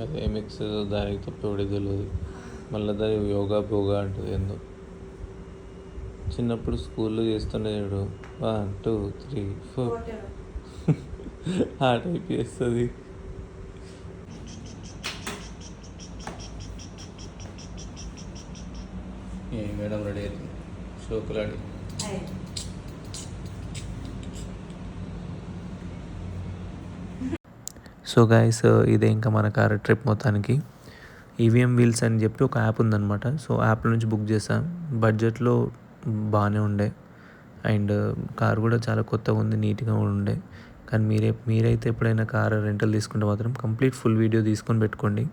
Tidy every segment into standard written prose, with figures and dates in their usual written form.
అదే మిక్స్ దానికి తప్ప ఎవడి తెలియదు. మళ్ళీ దాని యోగా పోగా అంటుంది ఏందో. చిన్నప్పుడు స్కూల్లో చేస్తుండే చూడు 1 2 3 4 ఆ టైప్ చేస్తుంది. ఏ మేడం రెడీ అవుతుంది షోకులాడి. సో గైస్ ఇదే ఇంకా మన కార్ ట్రిప్ మొత్తానికి. ఈవీఎం వీల్స్ అని చెప్పి ఒక యాప్ ఉందన్నమాట. సో యాప్ నుంచి బుక్ చేసాం. బడ్జెట్లో బాగానే ఉండే అండ్ కార్ కూడా చాలా కొత్తగా ఉంది, నీట్గా ఉండే. కానీ మీరైతే ఎప్పుడైనా కార్ రెంటల్ తీసుకుంటే మాత్రం కంప్లీట్ ఫుల్ వీడియో తీసుకొని పెట్టుకోండి.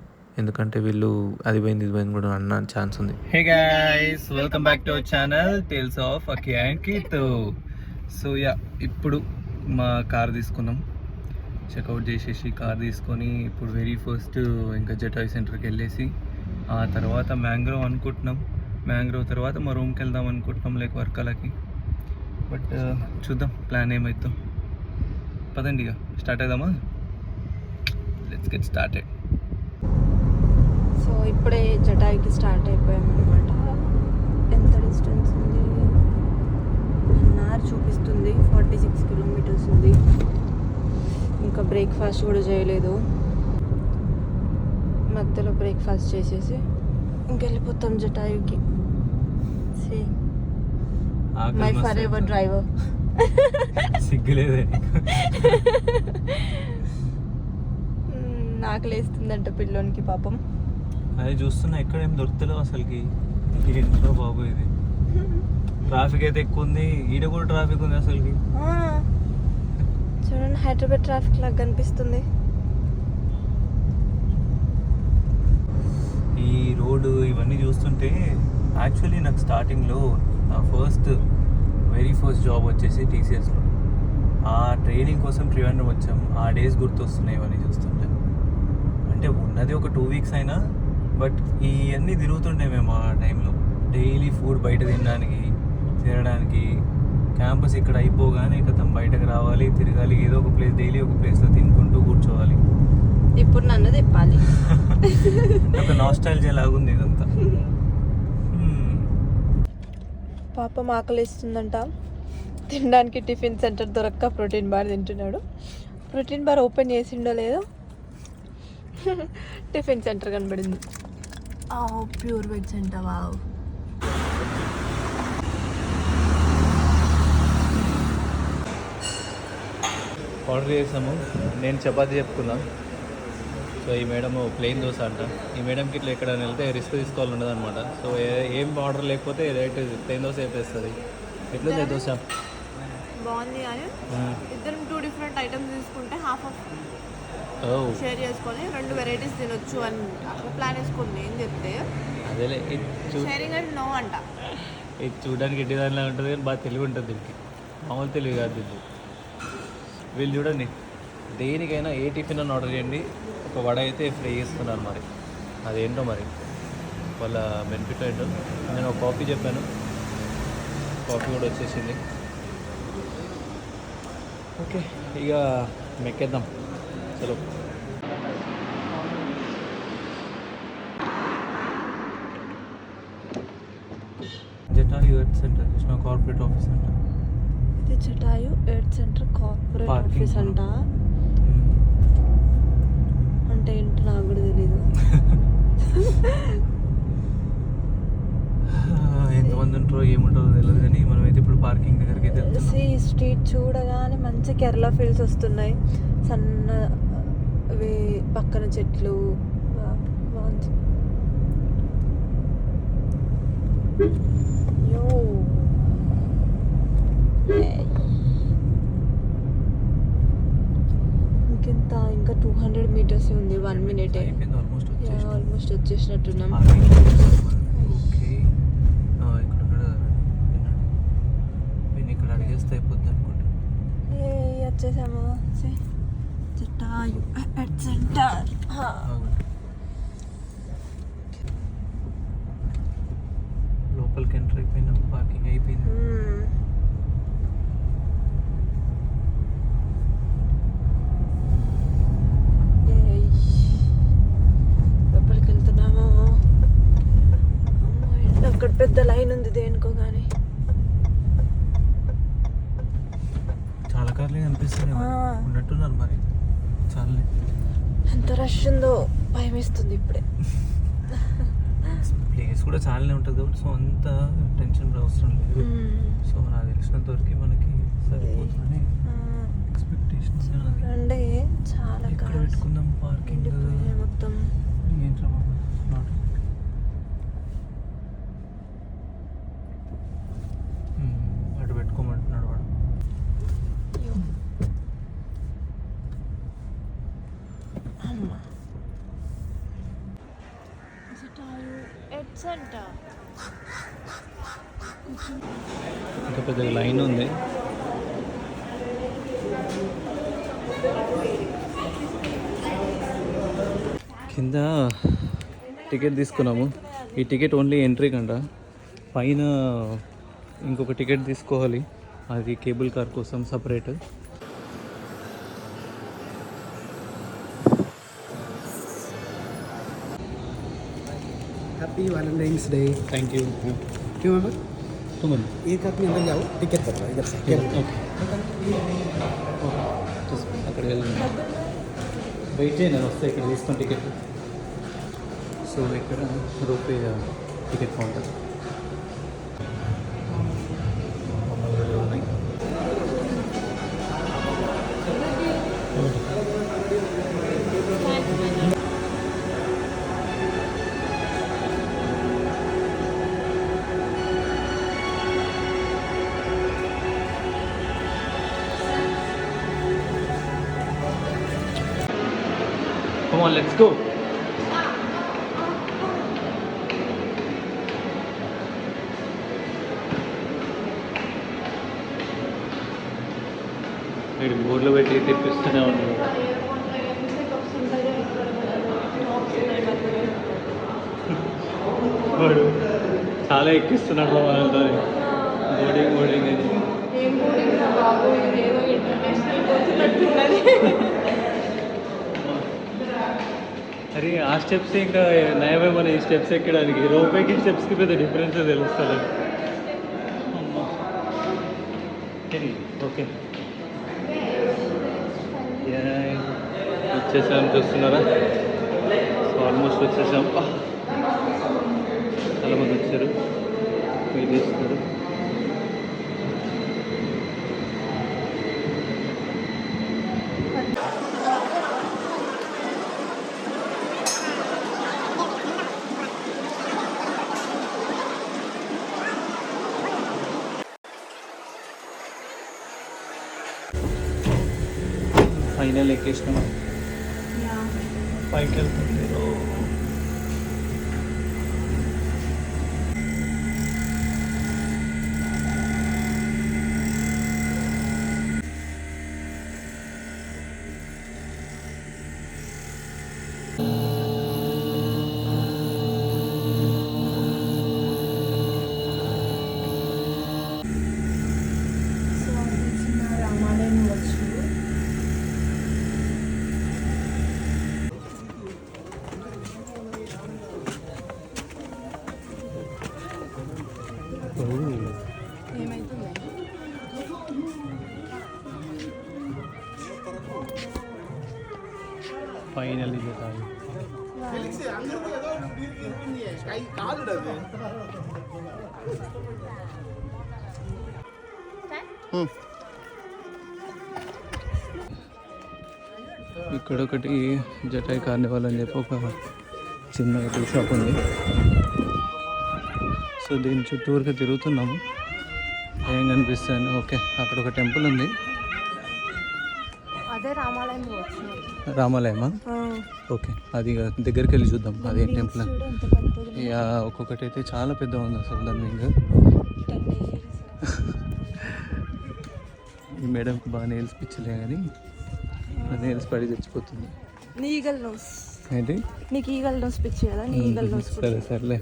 ఎందుకంటే వీళ్ళు అది పోయింది ఇది పోయింది కూడా అన్న ఛాన్స్ ఉంది. Hey guys, welcome back to our channel tales of Akhi and Keethu. So yeah, ఇప్పుడు మా కార్ తీసుకున్నాం. చెక్అవుట్ చేసేసి కార్ తీసుకొని ఇప్పుడు వెరీ ఫస్ట్ ఇంకా జటాయ్ సెంటర్కి వెళ్ళేసి ఆ తర్వాత మ్యాంగ్రోవ్ అనుకుంటున్నాం. మ్యాంగ్రోవ్ తర్వాత మా రూమ్కి వెళ్దాం అనుకుంటున్నాం, లైక్ వర్కాలకి. బట్ చూద్దాం ప్లాన్ ఏమవుతాం. పదండి ఇక స్టార్ట్ అవుదామా. Let's get started. సో ఇప్పుడే జటాయికి స్టార్ట్ అయిపోయామన్నమాట. ఎంత డిస్టెన్స్ ఉంది? 1 hour చూపిస్తుంది. 46 kilometers ఉంది. ఇంకా బ్రేక్ఫాస్ట్ కూడా చేయలేదు. మధ్యలో బ్రేక్ఫాస్ట్ చేసేసి ఇంకెళ్ళిపోతాం జటాయుకి. My forever driver. సిగ్గులేదే నాకు లేస్తుందంట పిల్లోనికి పాపం. అది చూస్తున్నా ఎక్కడ ఏం దొరుకుతలేవు అసలుకి. ఏంటో బాబు ఇది. ట్రాఫిక్ అయితే ఎక్కువ ఉంది, ఈడ కూడా ట్రాఫిక్ ఉంది అసలుకి. చూడండి హైదరాబాద్ ట్రాఫిక్ లాగా కనిపిస్తుంది. ఈ రోడ్డు ఇవన్నీ చూస్తుంటే యాక్చువల్లీ నాకు స్టార్టింగ్లో నా వెరీ ఫస్ట్ జాబ్ వచ్చేసి టీసీఎస్లో. ఆ ట్రైనింగ్ కోసం ట్రివాండ్రం వచ్చాం. ఆ డేస్ గుర్తొస్తున్నాయి ఇవన్నీ చూస్తుంటే. అంటే ఉన్నది ఒక 2 weeks అయినా, బట్ ఇవన్నీ తిరుగుతుండే మేము ఆ టైంలో. డైలీ ఫుడ్ బయట తినడానికి క్యాంపస్ ఇక్కడ అయిపోగానే ఇక బయటకు రావాలి, తిరగాలి, ఏదో ఒక ప్లేస్, డైలీ ఒక ప్లేస్లో తినుకుంటూ కూర్చోవాలి. ఇప్పుడు నన్ను తిప్పాలి. ఒక నాస్టాల్జియా లాగుంది ఇదంతా. పాపం ఆకలిస్తుందంట. తినడానికి టిఫిన్ సెంటర్ దొరక్క ప్రోటీన్ బార్ తింటున్నాడు. ప్రోటీన్ బార్ ఓపెన్ చేసిండో లేదో టిఫిన్ సెంటర్ కనబడింది. ప్యూర్ వెజ్ అంట. వావ్. ఆర్డర్ చేసాము. నేను చపాతీ చెప్పుకున్నా. సో ఈ మేడం ప్లెయిన్ దోశ అంట. ఈ మేడంకి ఇట్లా ఎక్కడ వెళ్తే రిస్క్ తీసుకోవాలి ఉండదు అనమాట. సో ఏం ఆర్డర్ లేకపోతే డైరెక్ట్ ప్లెయిన్ దోశ వేపేస్తుంది. ఎట్లుంది దోశ? బాగుంది. కానీ ఇద్దరం 2 different items తీసుకుంటే హాఫ్ షేర్ చేసుకొని 2 varieties తినొచ్చు అని ప్లాన్ వేసుకుంది. ఏం చెప్తే అదేలే షేరింగ్ అంటే నో అంట. ఇది చూడడానికి ఎట్టి దానిలా ఉంటుంది కానీ బాగా తెలివి ఉంటుంది దీనికి. మామూలు తెలివి కాదు దీనికి. వీళ్ళు చూడండి, దేనికైనా ఏ టిఫిన్ అని ఆర్డర్ చేయండి, ఒక వడ అయితే ఫ్రీ చేస్తున్నారు. మరి అదేంటో మరి వాళ్ళ బెనిఫిట్ ఏంటో. నేను ఒక కాఫీ చెప్పాను, కాఫీ కూడా వచ్చేసింది. ఓకే, ఇక మెక్కేద్దాం. చలో. Jatayu earth centre Krishna corporate office అంట. ఇది Jatayu earth centre corporate office అంట. అంటే ఏంటి నాకు కూడా తెలీదు. ఎంతమంది ఉంటారో ఏముంటారో తెలియదు, కానీ మనమైతే ఇప్పుడు పార్కింగ్ దగ్గరికి అయితే స్ట్రీట్ చూడగానే మంచి కేరళ ఫీల్స్ వస్తున్నాయి. సన్న పక్కన చెట్లు బాగుంది. ఇంకా 200 meters ఉంది. 1 minute ఆల్మోస్ట్ వచ్చేసినట్టున్నాం. ఇక్కడ అడిగేస్తే అయిపోద్ది అనుకుంటా. వచ్చేసాము. Jatayu earth centre. లోపలికి ఎంటర్ అయిపోయినాం, పార్కింగ్ అయిపోయింది. పెద్ద లైన్ ఉంది దేనికో కానీ. చాలా కార్లే కనిపిస్తున్నాయి ఉన్నట్టున్నారు మరి. చాలా ఎంత రష్ ఉందో భయం వేస్తుంది ఇప్పుడే. ప్లేస్ కూడా చాలానే ఉంటుంది కాబట్టి సో అంత టెన్షన్ అవసరం లేదు. సో నాకు తెలిసినంత వరకు మనకి సరిపోతుందని ఎక్స్పెక్టేషన్. అంటే చాలా ఎక్కడ పెట్టుకుందాం పార్కింగ్ మొత్తం. ఏంట్రా బాబు నాట్ అటు పెట్టుకోమంటున్నాడు వాడు. ఇంకా పెద్దగా లైన్ ఉంది. కింద టికెట్ తీసుకున్నాము. ఈ టికెట్ ఓన్లీ ఎంట్రీ కంట. పైన ఇంకొక టికెట్ తీసుకోవాలి, అది కేబుల్ కార్ కోసం separate. Happy Valentine's day. Thank you. क्यों मेंबर? तुम एक आदमी अंदर जाओ, टिकट बताओ इधर से। ఓకే అక్కడ వెళ్ళండి, వెయిట్ చేయండి, నేను వస్తే ఇక్కడ తీసుకుని టికెట్. సో ఇక్కడ RuPay ticket counter. Come on, let's go. వీడు బోర్డులో పెట్టి తెప్పిస్తూనే ఉన్నాడు. వాడు చాలా ఎక్కిస్తున్నాడు వాళ్ళతో బోర్డింగ్ అని. అరే ఆ స్టెప్స్ ఇంకా నయమే, మన ఈ స్టెప్స్ ఎక్కడానికి రోపేకి స్టెప్స్కి పెద్ద డిఫరెన్స్ తెలుస్తుంది. ఓకే వచ్చేసాం, చూస్తున్నారా? సో ఆల్మోస్ట్ వచ్చేసాం. చాలామంది వచ్చారు, వెయిట్ చేస్తున్నారు. ఫైనల్ ఎక్కేసినాం, పైకి వెళ్తుంది. ఫైనల్ ఇక్కడ ఒకటి జటాయి కార్నివాల్ అని చెప్పి ఒక చిన్న టీ షాప్ ఉంది. సో దీని చుట్టూరుగా తిరుగుతున్నాము, ఏం కనిపిస్తుంది. ఓకే, అక్కడ ఒక టెంపుల్ ఉంది. అదే రామాలయం. రామాలయమా? ఓకే, అది దగ్గరికి వెళ్ళి చూద్దాం అదేం టెంపుల్. ఒక్కొక్కటి అయితే చాలా పెద్ద ఉంది అసలు. దాన్ని ఇంకా ఈ మేడంకి బాగా నేల్స్ పిచ్చలే కానీ నేల్స్ పడి తెచ్చిపోతుంది. నీ ఈగల్ నోస్ ఏంటి? నీకు ఈగల్ నోస్ పిచ్చి కదా, నీ ఈగల్ నోస్. సరే సర్లే.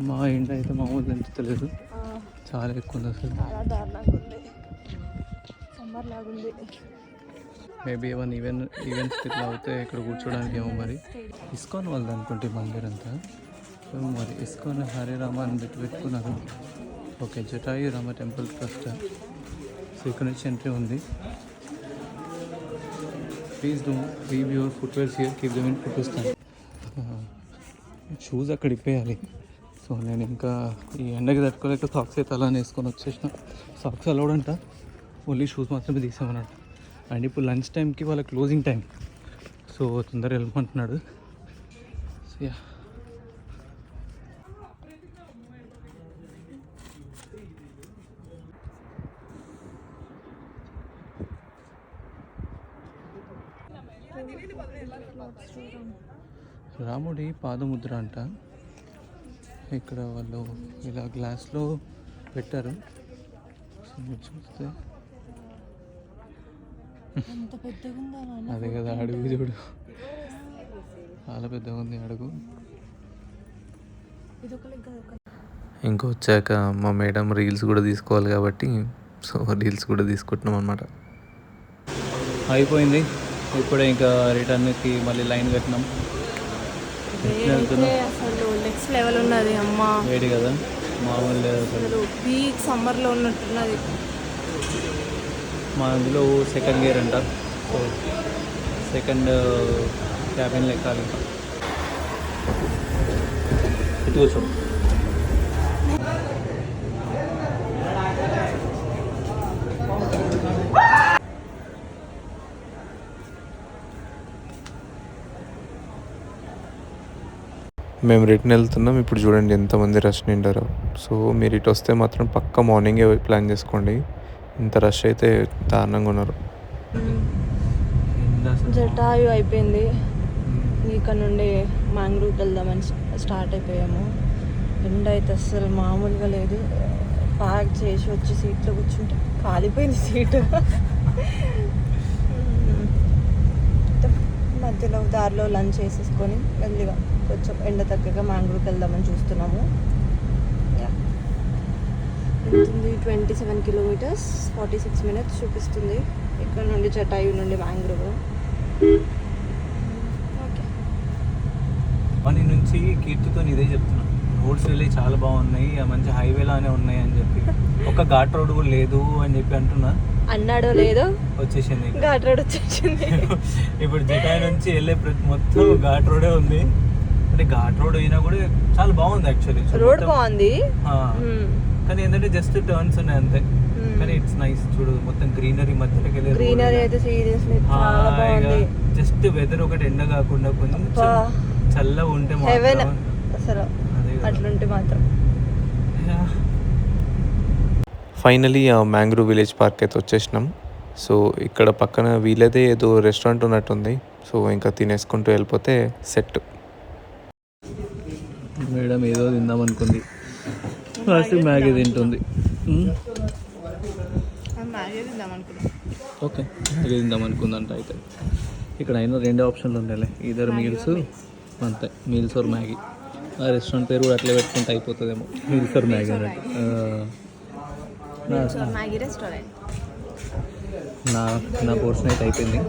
మా ఎండ అయితే మామూలు ఎంచుతలేదు, చాలా ఎక్కువ ఉంది అసలు. చాలా దారుణంగా ఉంది, సమ్మర్ లాగా ఉంది. మేబీ ఏమైనా ఈవెంట్స్ ఇట్లా అవుతే ఇక్కడ కూర్చోడానికి ఏమో మరి. ఇస్కాన్ వాళ్ళది అనుకుంటే మందిర్ అంతా. ఏమో మరి ఇస్కాన్ హరే రామ అని పెట్టుకున్నారు. Okay, Jatayu Rama temple trust. So ఇక్కడ నుంచి ఎంట్రీ ఉంది. Please do leave your footwears here, keep them in photo stand. Shoes అక్కడ ఇప్పేయాలి. సో నేను ఇంకా ఈ ఎండకి తట్టుకోలేక సాక్స్ అయితే అలానే వేసుకొని వచ్చేసిన. సాక్స్ అలౌడ్ అంట, ఓన్లీ షూస్ మాత్రమే తీసామన్నట్టు. అండ్ ఇప్పుడు లంచ్ టైంకి వాళ్ళ క్లోజింగ్ టైం, సో తొందరగా వెళ్ళమంటున్నాడు. సో యా, రాముడి పాదముద్ర అంట. ఇక్కడ వాళ్ళు ఇలా గ్లాస్లో పెట్టారు. సో మీరు చూస్తే అదే కదా అడుగు చూడు, చాలా పెద్దగా ఉంది అడుగు. ఇంకా వచ్చాక మా మేడం రీల్స్ కూడా తీసుకోవాలి కాబట్టి సో రీల్స్ కూడా తీసుకుంటున్నాం అనమాట. అయిపోయింది. ఇప్పుడే ఇంకా రిటర్న్కి మళ్ళీ లైన్ కట్టినాం. అసలు నెక్స్ట్ లెవెల్ ఉన్నది అమ్మ. వేడి కదా, మామూలు లేదు అసలు. పీక్ సమ్మర్లో ఉన్నట్టున్నది. మా అందులో సెకండ్ గేర్ అంట. సో సెకండ్ క్యాబిన్లో ఎక్కాలి. ఇటు కూర్చో. మేము రిటర్న్ వెళ్తున్నాం. ఇప్పుడు చూడండి ఎంతమంది రష్ నిండారో. సో మీరు ఇటు వస్తే మాత్రం పక్క మార్నింగే ప్లాన్ చేసుకోండి. ఇంత రష్ అయితే దారుణంగా ఉన్నారు. జటాయు అయిపోయింది. ఇక్కడ నుండి మ్యాంగ్రూవ్కి వెళ్దామని స్టార్ట్ అయిపోయాము. ఎండ అయితే అస్సలు మామూలుగా లేదు. ప్యాక్ చేసి వచ్చి సీట్లో కూర్చుంటే కాలిపోయింది సీటు. మధ్యలో దారిలో లంచ్ చేసేసుకొని మెల్లిగా కొంచెం ఎండ తగ్గగా మ్యాంగ్రూవ్కి వెళ్దామని చూస్తున్నాము. 27 కిలోమీటర్స్ 46 మినిట్స్ చూపిస్తుంది ఇక్కడ నుండి, జటాయు నుండి మ్యాంగ్రూవ్. ఓకే, వాని నుంచి కీర్తితో ఇదే చెప్తున్నా, రోడ్స్ వెళ్ళి చాలా బాగున్నాయి, మంచి హైవేలానే ఉన్నాయి అని చెప్పి. ఒక ఘాట్ రోడ్ కూడా లేదు అని చెప్పి అంటున్నా. అన్నాడో లేదో వచ్చేసింది ఘాట్ రోడ్ వచ్చేసింది. ఇప్పుడు జటాయు నుంచి వెళ్ళే మొత్తం ఘాట్ రోడే ఉంది. అంటే ఘాట్ రోడ్ అయినా కూడా చాలా బాగుంది యాక్చువల్లీ. రోడ్ బాగుంది కానీ ఏంటంటే జస్ట్ టర్న్స్ ఉన్నాయి అంతే. కానీ ఇట్స్ నైస్. చూడు మొత్తం గ్రీనరీ మధ్యలోకి వెళ్ళే గ్రీనరీ అయితే సీరియస్లీ చాలా బాగుంది. జస్ట్ వెదర్ ఒకటి ఎండ కాకుండా కొంచెం చల్లగా ఉంటే హెవెన్ అసలు. అట్లుంటే మాత్రం ఫైనలీ మ్యాంగ్రూవ్ విలేజ్ పార్క్ అయితే వచ్చేసినాం. సో ఇక్కడ పక్కన వీళ్ళదే ఏదో రెస్టారెంట్ ఉన్నట్టుంది. సో ఇంకా తినేసుకుంటూ వెళ్ళిపోతే సెట్. మేడం ఏదో తిందాం అనుకుంది, ఫస్ట్ మ్యాగీ తింటుంది. ఓకే, మ్యాగీ తిందాం అనుకుందంట. అయితే ఇక్కడ అయినా 2 ఆప్షన్లు ఉండేలే, ఇద్దరు మీల్స్ అంతే, మీల్స్ ఆర్ మ్యాగీ. ఆ రెస్టారెంట్ పేరు కూడా అట్లే పెట్టుకుంటే అయిపోతుందేమో, మీల్స్ ఆర్ మ్యాగీ అన్నట్టు. నా పోర్షన్ అయితే అయిపోయింది.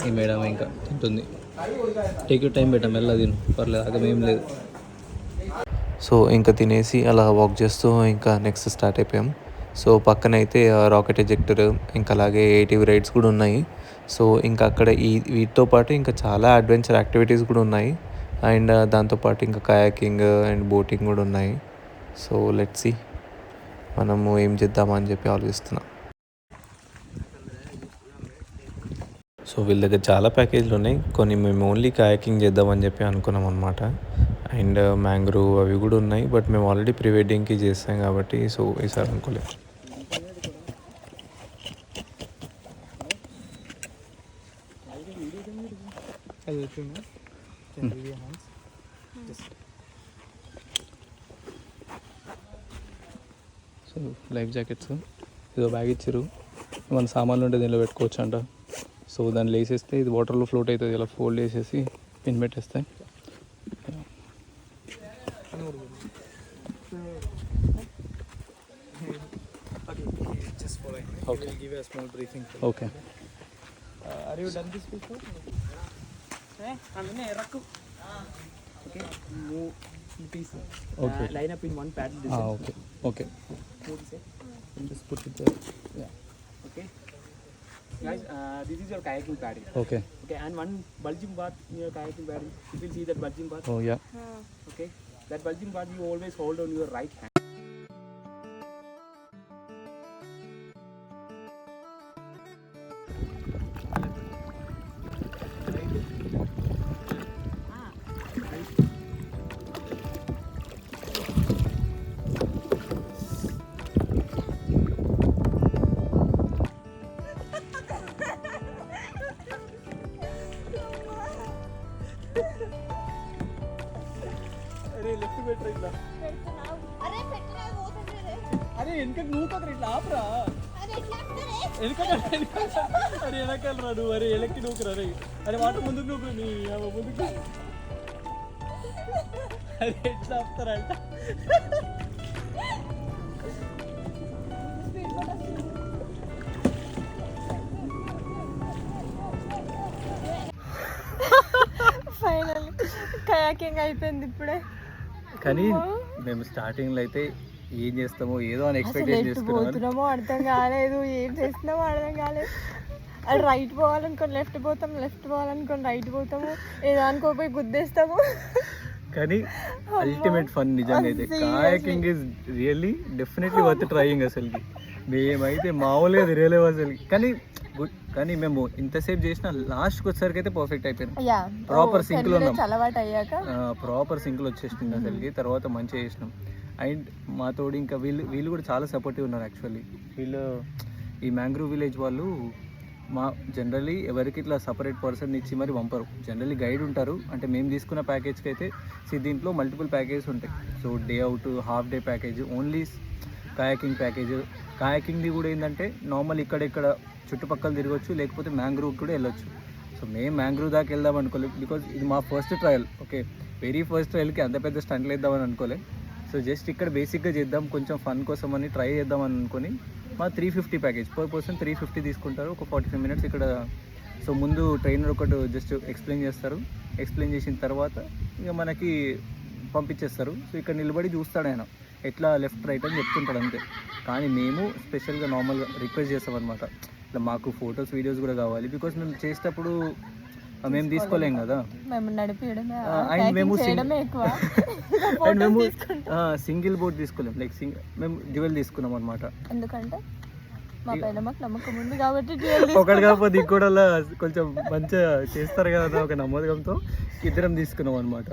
ఈ మేడం ఇంకా తింటుంది. టేక్ యూ టైం పెట్టాం, వెళ్ళా తిను, పర్లేదు, అగమేం లేదు. సో ఇంకా తినేసి అలా వాక్ చేస్తూ ఇంకా నెక్స్ట్ స్టార్ట్ అయిపోయాం. సో పక్కన అయితే రాకెట్ ఎజెక్టర్, ఇంకా అలాగే ఏటీవీ రైడ్స్ కూడా ఉన్నాయి. సో ఇంకా అక్కడ వీటితో పాటు ఇంకా చాలా అడ్వెంచర్ యాక్టివిటీస్ కూడా ఉన్నాయి. అండ్ దాంతోపాటు ఇంకా కయాకింగ్ అండ్ బోటింగ్ కూడా ఉన్నాయి. సో లెట్స్ సీ మనము ఏం చేద్దామని చెప్పి ఆలోచిస్తున్నాం. సో వీళ్ళ దగ్గర చాలా ప్యాకేజీలు ఉన్నాయి. కొన్ని మేము ఓన్లీ కయాకింగ్ చేద్దామని చెప్పి అనుకున్నాం అనమాట. అండ్ మ్యాంగ్రూవ్ అవి కూడా ఉన్నాయి, బట్ మేము ఆల్రెడీ ప్రీ వెడ్డింగ్కి చేస్తాం కాబట్టి సో ఈసారి అనుకోలేదు. సో లైఫ్ జాకెట్స్ ఏదో బ్యాగ్ ఇచ్చారు, మన సామాన్లు ఉంటే దీనిలో పెట్టుకోవచ్చు అంట. సో దాన్ని వేసేస్తే ఇది వాటర్లో ఫ్లోట్ అవుతుంది. ఇలా ఫోల్డ్ చేసేసి పిన్ పెట్టేస్తే okay. Are you done this before? Okay, move piece. Okay. Line up in one pad. Okay. Okay. Move this way. And just put it there. Yeah. Okay. Guys, this is your kayaking pad. Okay. Okay, and one bulging part in your kayaking pad. You will see that bulging part. Oh yeah. Okay, that bulging part you always hold on your right hand. అరే left better ఇట్లా. అరే పెట్టరా పోతుంది అరే వెనకకి నువ్వు కదా ఇట్లా ఆపరా. అరే ఎట్లా ఆపుతారే? అరే వెనకాల రా నువ్వు. అరే వెనక్కి నూకురా రే. అరే వాటర్ ముందుకు నూకు నీ ముందుకు. అరే ఎట్లా ఆపుతారంట. ఫైనల్ కయాకింగ్ అయిపోయింది ఇప్పుడే. కానీ మేము స్టార్టింగ్లో అయితే ఏం చేస్తామో ఏదో అని అసలు ఎక్స్పెక్టేషన్ ఎటు చేసుకున్నాం. పోతున్నామో అర్థం కాలేదు, ఏం చేస్తున్నామో అర్థం కాలేదు. అది రైట్ పోవాలనుకొని లెఫ్ట్ పోతాం, లెఫ్ట్ పోవాలనుకొని రైట్ పోతాము, ఏదో అనుకోపోయి గుద్దేస్తాము. కానీ అల్టిమేట్ ఫన్ నిజంగా అయితే kayaking is really definitely worth trying. అసలుకి మేమైతే మామూలుగా తిరగలేవు అసలు. కానీ గుడ్. కానీ మేము ఇంతసేపు చేసిన లాస్ట్కి వచ్చేసరికి అయితే పర్ఫెక్ట్ అయిపోయింది. ప్రాపర్ సింక్లో ఉన్నాం. అలవాటు అయ్యాక ప్రాపర్ సింక్లో వచ్చేసింది అసలుకి. తర్వాత మంచిగా చేసినాం. అండ్ మా తోడు ఇంకా వీళ్ళు కూడా చాలా సపోర్టివ్ ఉన్నారు యాక్చువల్లీ. వీళ్ళు ఈ మ్యాంగ్రూవ్ విలేజ్ వాళ్ళు మా జనరల్లీ ఎవరికి ఇట్లా సపరేట్ పర్సన్ ఇచ్చి మరి పంపరు. జనరల్లీ గైడ్ ఉంటారు. అంటే మేము తీసుకున్న ప్యాకేజ్కి అయితే దీంట్లో మల్టిపుల్ ప్యాకేజెస్ ఉంటాయి. So day out, half day package, only kayaking package. కాయాకింగ్ది కూడా ఏంటంటే నార్మల్ ఇక్కడ చుట్టుపక్కల తిరగచ్చు, లేకపోతే మ్యాంగ్రూవ్ కూడా వెళ్ళొచ్చు. సో మేము మ్యాంగ్రూవ్ దాకా వెళ్దాం అనుకోలేదు. బికాజ్ ఇది మా first trial. Okay, very first ట్రయల్కి అంత పెద్ద స్టంట్లు వేద్దామని అనుకోలేదు. సో జస్ట్ ఇక్కడ బేసిక్గా చేద్దాం, కొంచెం ఫన్ కోసం అని ట్రై చేద్దామని అనుకొని మా 350 ప్యాకేజ్, పర్ పర్సన్ 350 తీసుకుంటారు. ఒక 45 మినిట్స్ ఇక్కడ. సో ముందు ట్రైనర్ ఒకటి జస్ట్ ఎక్స్ప్లెయిన్ చేస్తారు. ఎక్స్ప్లెయిన్ చేసిన తర్వాత ఇక మనకి పంపించేస్తారు. సో ఇక్కడ నిలబడి చూస్తాడు ఆయన ఎట్లా లెఫ్ట్ రైట్ అని చెప్తుంటాడు అంతే. కానీ మేము స్పెషల్గా నార్మల్గా రిక్వెస్ట్ చేస్తామన్నమాట, ఇట్లా మాకు ఫొటోస్ వీడియోస్ కూడా కావాలి. బికాస్ మేము చేసేటప్పుడు మేము తీసుకోలేం కదా. అండ్ మేము సింగిల్ బోట్ తీసుకోలేం. లైక్ మేము డ్యూయల్ తీసుకున్నాం అనమాట. ఎందుకంటే మా పైన మాకు నమ్మకం ఉంది కాబట్టి ఒకటి కాకపోతే కూడా కొంచెం మంచిగా చేస్తారు కదా ఒక నమ్మకంతో ఇద్దరం తీసుకున్నాం అనమాట.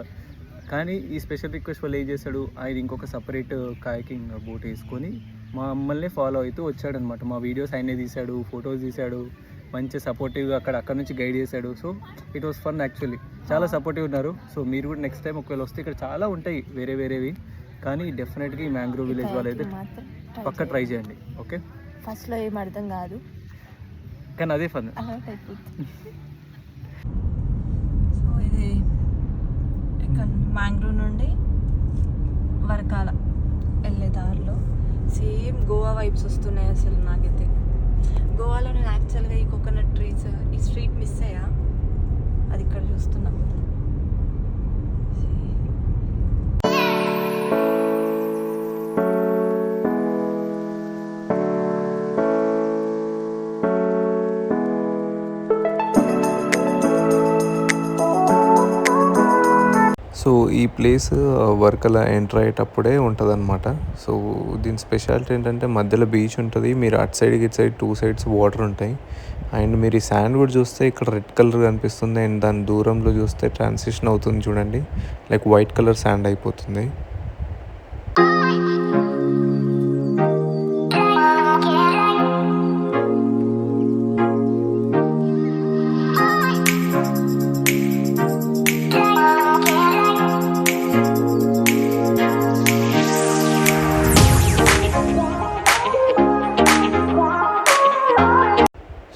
కానీ ఈ స్పెషల్ రిక్వెస్ట్ వల్ల ఏం చేశాడు, ఆయన ఇంకొక సపరేట్ కాయకింగ్ బోట్ వేసుకొని మమ్మల్ని ఫాలో అవుతూ వచ్చాడనమాట. మా వీడియోస్ ఆయనే తీశాడు, ఫొటోస్ తీశాడు, మంచి సపోర్టివ్గా అక్కడ నుంచి గైడ్ చేశాడు. So it was fun actually. చాలా సపోర్టివ్ ఉన్నారు. సో మీరు కూడా నెక్స్ట్ టైం ఒకవేళ వస్తే ఇక్కడ చాలా ఉంటాయి వేరేవి, కానీ డెఫినెట్గా ఈ మ్యాంగ్రూవ్ విలేజ్ వాళ్ళు అయితే పక్క ట్రై చేయండి. ఓకే, ఫస్ట్లో ఏం అర్థం కాదు, కానీ అదే ఫన్. సో ఇది ఇక్కడ మ్యాంగ్రూవ్ నుండి వరకాల వెళ్ళే దారిలో సేమ్ గోవా వైబ్స్ వస్తున్నాయి అసలు నాకైతే. గోవాలో నేను యాక్చువల్గా ఈ కోకోనట్ ట్రీస్, ఈ స్ట్రీట్ మిస్ అయ్యా, అది ఇక్కడ చూస్తున్నాం. సో ఈ ప్లేస్ వర్కలా ఎంటర్ అయ్యేటప్పుడే ఉంటుందన్నమాట. సో దీని స్పెషాలిటీ ఏంటంటే మధ్యలో బీచ్ ఉంటుంది, మీరు అటు సైడ్కి ఇటు సైడ్ 2 sides వాటర్ ఉంటాయి. అండ్ మీరు ఈ శాండ్ కూడా చూస్తే ఇక్కడ రెడ్ కలర్ కనిపిస్తుంది. అండ్ దాని దూరంలో చూస్తే ట్రాన్సిషన్ అవుతుంది చూడండి, లైక్ వైట్ కలర్ శాండ్ అయిపోతుంది.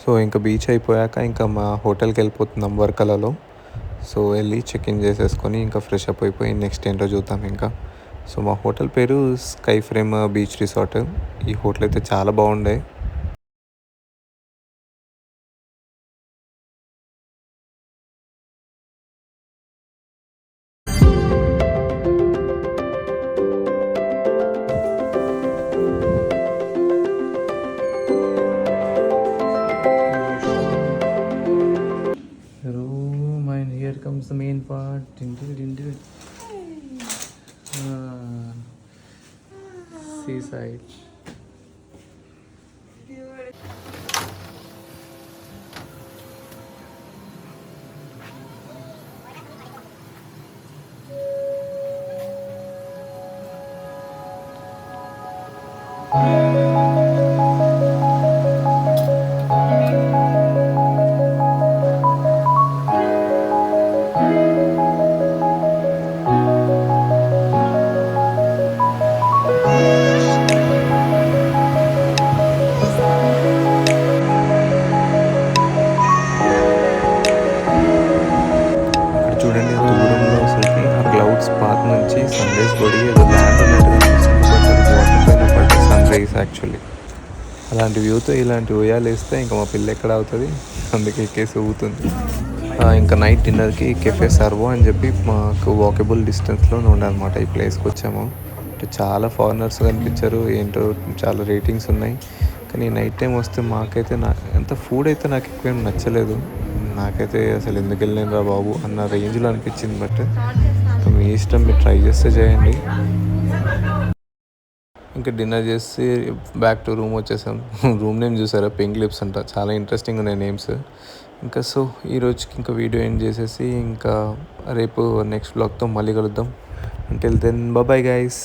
సో ఇంకా బీచ్ అయిపోయాక ఇంకా మా హోటల్కి వెళ్ళిపోతున్నాం వర్కలలో. సో వెళ్ళి చెక్ ఇన్ చేసేసుకొని ఇంకా ఫ్రెష్ అప్ అయిపోయి నెక్స్ట్ ఏంటో చూద్దాం ఇంకా. సో మా హోటల్ పేరు స్కై ఫ్రేమ్ బీచ్ రిసార్ట్. ఈ హోటల్ అయితే చాలా బాగుండే. మెయిన్ పార్ట్ డిండి సీ సైడ్. అక్కడ చూడండి ఆ దూరంలో అసలుకి ఆ క్లౌడ్స్ పాత్ నుంచి సన్ రైజ్ పడి ఏదో ల్యాండ్ ఉన్నట్టు కనిపిస్తుంది, బట్ అది వాటర్ పైన పడ్డ సన్ రైజ్ యాక్చువల్లీ. అలాంటి వ్యూతో ఇలాంటి ఉయ్యాలు వేస్తే ఇంకా మా పిల్ల ఎక్కడ అవుతుంది, అందుకే ఎక్కేసి ఊగుతుంది. ఇంకా నైట్ డిన్నర్కి కెఫే సర్వో అని చెప్పి మాకు వాకబుల్ డిస్టెన్స్లోనే ఉండనమాట ఈ ప్లేస్కి వచ్చాము. అంటే చాలా ఫారినర్స్ కనిపించారు, ఏంటో చాలా రేటింగ్స్ ఉన్నాయి. కానీ నైట్ టైం వస్తే మాకైతే ఎంత ఫుడ్ అయితే నాకు ఎక్కువేం నచ్చలేదు. నాకైతే అసలు ఎందుకు వెళ్ళలేను రా బాబు అన్న రేంజ్లో అనిపించింది. బట్ మీ ఇష్టం, మీరు ట్రై చేస్తే చేయండి. ఇంకా డిన్నర్ చేసి బ్యాక్ టు రూమ్ వచ్చేసాం. రూమ్ నేమ్ చూసారా, పింక్ లిప్స్ అంట, చాలా ఇంట్రెస్టింగ్ ఉన్నాయి నేమ్స్. ఇంకా సో ఈ రోజుకి ఇంకా వీడియో ఎండ్ చేసేసి ఇంకా రేపు నెక్స్ట్ బ్లాగ్తో మళ్ళీ కలుద్దాం. Until then bye guys.